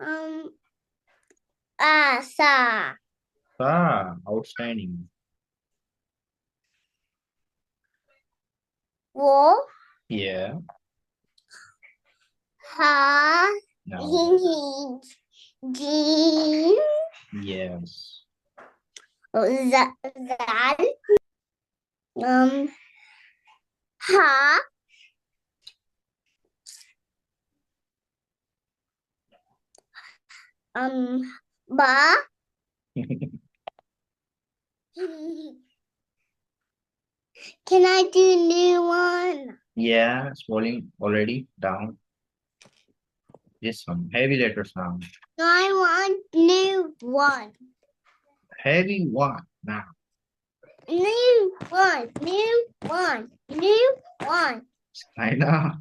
Um, Sa. Outstanding. Wo. Yeah. Ha. No. Jin. Yes. Zal. Ha. Ba. Can I do new one? Yeah, scrolling already down. This one. Heavy letter sound. No, I want new one. Heavy one now. New one. New one. New one. Qaida.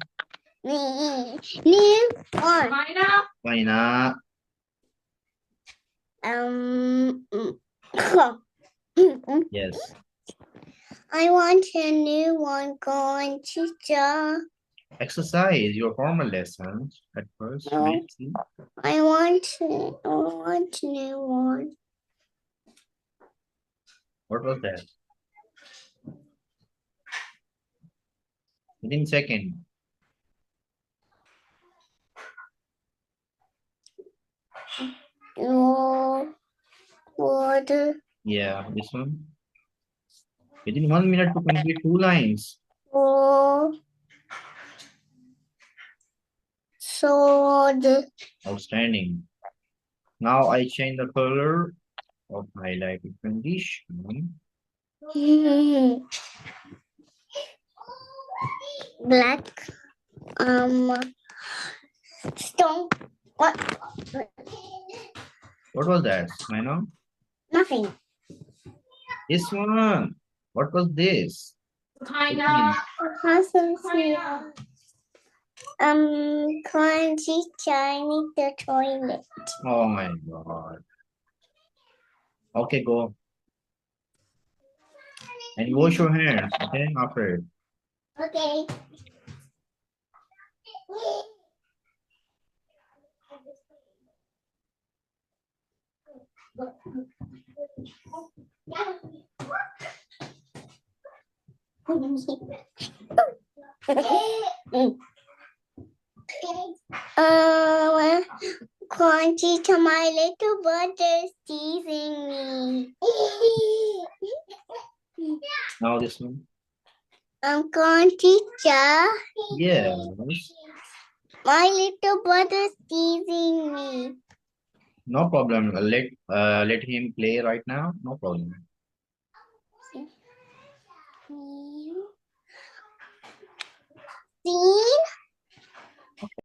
New one. Qaida. Yes. I want a new one going teacher. Exercise your formal lessons at first. No. Maybe. I want a new one. What was that? Within second. Your water. Yeah, this one. Within 1 minute to complete 2 lines. Or sword. Outstanding. Now I change the color of highlighted condition. Black. Stone. What? What was that? I know. Nothing. This one. What was this? It means Crunchy Chinese the toilet. oh my god. Okay, go. And wash your hands, okay? After it. Okay. Crunchy to my little brother's teasing me. Now this one. Crunchy teacher. Yes. My little brother's teasing me. No problem. Let him play right now. No problem. See?